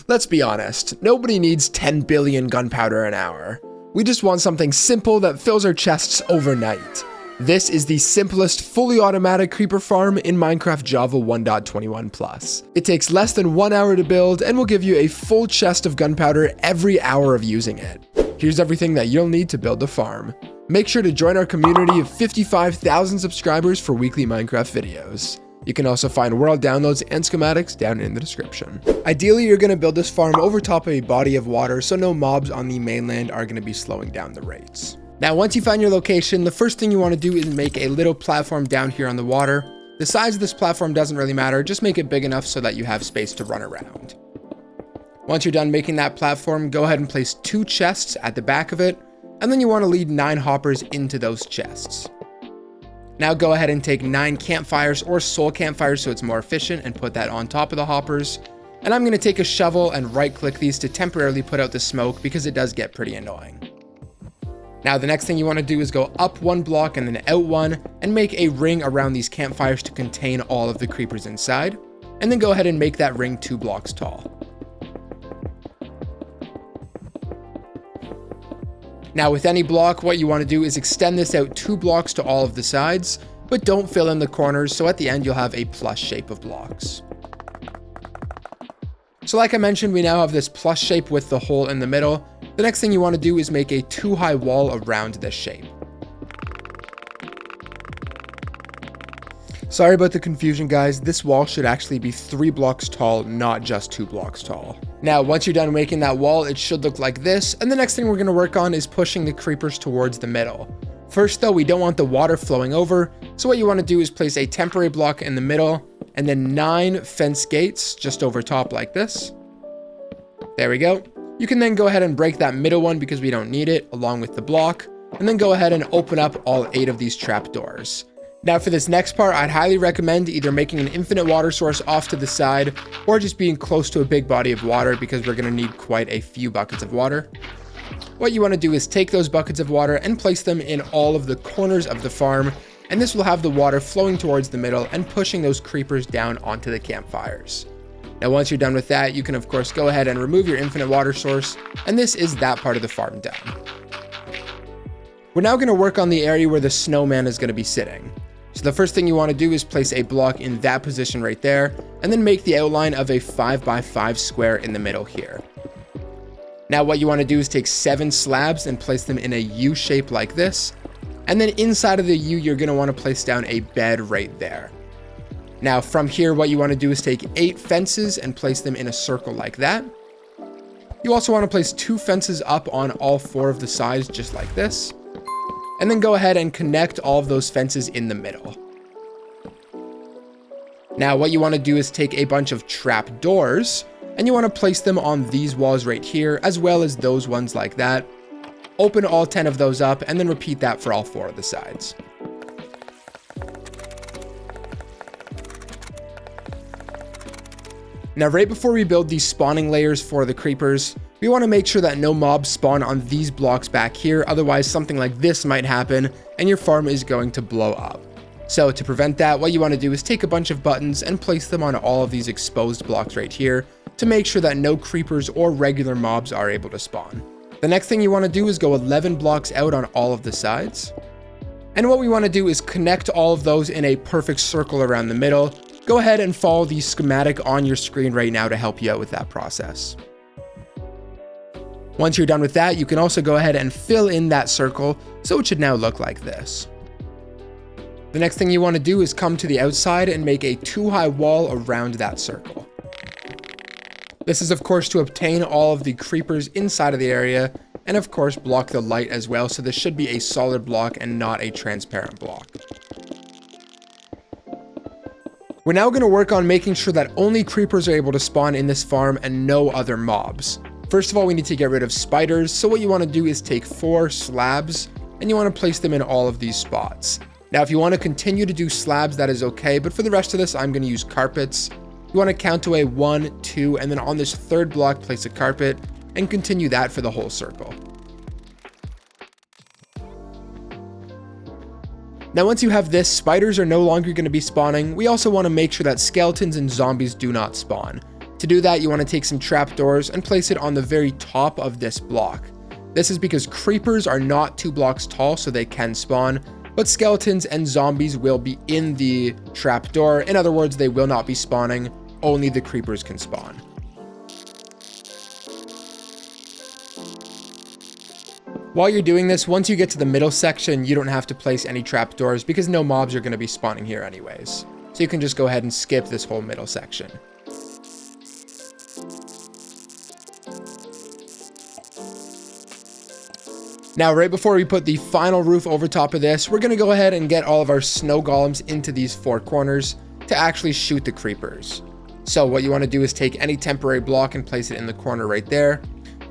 Let's be honest, nobody needs 10 billion gunpowder an hour. We just want something simple that fills our chests overnight. This is the simplest fully automatic creeper farm in Minecraft Java 1.21+. It takes less than 1 hour to build and will give you a full chest of gunpowder every hour of using it. Here's everything that you'll need to build the farm. Make sure to join our community of 55,000 subscribers for weekly Minecraft videos. You can also find world downloads and schematics down in the description. Ideally, you're going to build this farm over top of a body of water so no mobs on the mainland are going to be slowing down the rates. Now, once you find your location, the first thing you want to do is make a little platform down here on the water. The size of this platform doesn't really matter, just make it big enough so that you have space to run around. Once you're done making that platform, go ahead and place 2 chests at the back of it, and then you want to lead 9 hoppers into those chests. Now go ahead and take 9 campfires or soul campfires so it's more efficient and put that on top of the hoppers. And I'm going to take a shovel and right click these to temporarily put out the smoke because it does get pretty annoying. Now the next thing you want to do is go up 1 block and then out 1 and make a ring around these campfires to contain all of the creepers inside. And then go ahead and make that ring 2 blocks tall. Now with any block, what you want to do is extend this out 2 blocks to all of the sides, but don't fill in the corners, so at the end you'll have a plus shape of blocks. So like I mentioned, we now have this plus shape with the hole in the middle. The next thing you want to do is make a 2-high wall around this shape. Sorry about the confusion, guys. This wall should actually be 3 blocks tall, not just 2 blocks tall. Now, once you're done making that wall, it should look like this. And the next thing we're going to work on is pushing the creepers towards the middle. First, though, we don't want the water flowing over. So what you want to do is place a temporary block in the middle and then 9 fence gates just over top like this. There we go. You can then go ahead and break that middle one because we don't need it along with the block. And then go ahead and open up all 8 of these trap doors. Now for this next part, I'd highly recommend either making an infinite water source off to the side or just being close to a big body of water because we're going to need quite a few buckets of water. What you want to do is take those buckets of water and place them in all of the corners of the farm, and this will have the water flowing towards the middle and pushing those creepers down onto the campfires. Now once you're done with that, you can of course go ahead and remove your infinite water source, and this is that part of the farm done. We're now going to work on the area where the snowman is going to be sitting. So the first thing you want to do is place a block in that position right there, and then make the outline of a 5x5 square in the middle here. Now what you want to do is take 7 slabs and place them in a U shape like this, and then inside of the U you're going to want to place down a bed right there. Now from here what you want to do is take 8 fences and place them in a circle like that. You also want to place 2 fences up on all 4 of the sides just like this. And then go ahead and connect all of those fences in the middle. Now what you want to do is take a bunch of trap doors and you want to place them on these walls right here as well as those ones like that. Open all 10 of those up and then repeat that for all 4 of the sides. Now right before we build these spawning layers for the creepers, we want to make sure that no mobs spawn on these blocks back here, otherwise something like this might happen and your farm is going to blow up. So to prevent that, what you want to do is take a bunch of buttons and place them on all of these exposed blocks right here to make sure that no creepers or regular mobs are able to spawn. The next thing you want to do is go 11 blocks out on all of the sides. And what we want to do is connect all of those in a perfect circle around the middle. Go ahead and follow the schematic on your screen right now to help you out with that process. Once you're done with that, you can also go ahead and fill in that circle, so it should now look like this. The next thing you want to do is come to the outside and make a 2-high wall around that circle. This is of course to obtain all of the creepers inside of the area, and of course block the light as well, so this should be a solid block and not a transparent block. We're now going to work on making sure that only creepers are able to spawn in this farm and no other mobs. First of all, we need to get rid of spiders, so what you want to do is take 4 slabs and you want to place them in all of these spots. Now if you want to continue to do slabs, that is okay, but for the rest of this I'm going to use carpets. You want to count to a 1, 2, and then on this 3rd block place a carpet and continue that for the whole circle. Now once you have this, spiders are no longer going to be spawning. We also want to make sure that skeletons and zombies do not spawn. To do that, you want to take some trapdoors and place it on the very top of this block. This is because creepers are not 2 blocks tall, so they can spawn, but skeletons and zombies will be in the trapdoor. In other words, they will not be spawning, only the creepers can spawn. While you're doing this, once you get to the middle section, you don't have to place any trapdoors because no mobs are going to be spawning here anyways. So you can just go ahead and skip this whole middle section. Now, right before we put the final roof over top of this, we're going to go ahead and get all of our snow golems into these 4 corners to actually shoot the creepers. So what you want to do is take any temporary block and place it in the corner right there,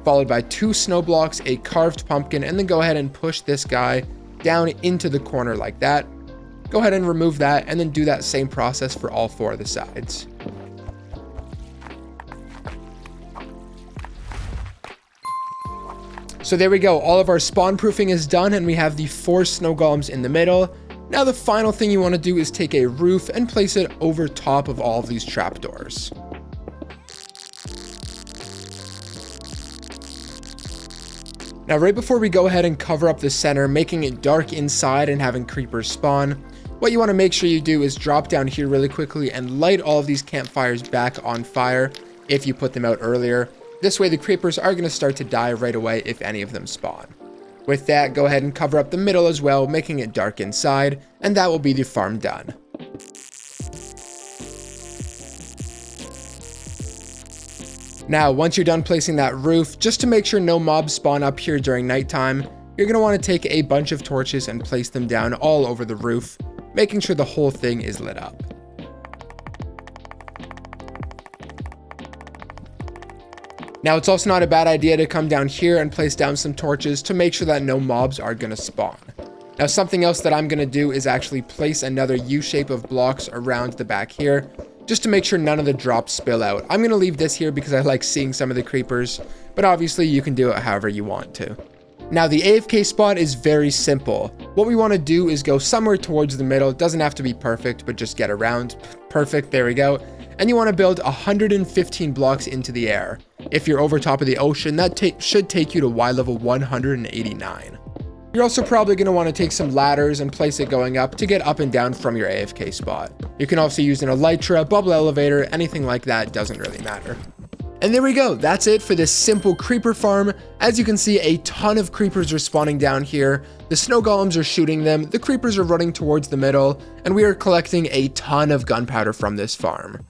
followed by 2 snow blocks, a carved pumpkin, and then go ahead and push this guy down into the corner like that. Go ahead and remove that, and then do that same process for all 4 of the sides. So there we go, all of our spawn proofing is done, and we have the 4 snow golems in the middle. Now the final thing you want to do is take a roof and place it over top of all of these trapdoors. Now right before we go ahead and cover up the center, making it dark inside and having creepers spawn, what you want to make sure you do is drop down here really quickly and light all of these campfires back on fire if you put them out earlier. This way the creepers are going to start to die right away if any of them spawn. With that, go ahead and cover up the middle as well, making it dark inside, and that will be the farm done. Now, once you're done placing that roof, just to make sure no mobs spawn up here during nighttime, you're going to want to take a bunch of torches and place them down all over the roof, making sure the whole thing is lit up. Now, it's also not a bad idea to come down here and place down some torches to make sure that no mobs are going to spawn. Now, something else that I'm going to do is actually place another U shape of blocks around the back here, just to make sure none of the drops spill out. I'm going to leave this here because I like seeing some of the creepers, but obviously you can do it however you want to. Now, the AFK spot is very simple. What we want to do is go somewhere towards the middle. It doesn't have to be perfect, but just get around. Perfect, there we go. And you want to build 115 blocks into the air. If you're over top of the ocean, that should take you to Y level 189. You're also probably going to want to take some ladders and place it going up to get up and down from your AFK spot. You can also use an elytra, bubble elevator, anything like that, doesn't really matter. And there we go, that's it for this simple creeper farm. As you can see, a ton of creepers are spawning down here. The snow golems are shooting them, the creepers are running towards the middle, and we are collecting a ton of gunpowder from this farm.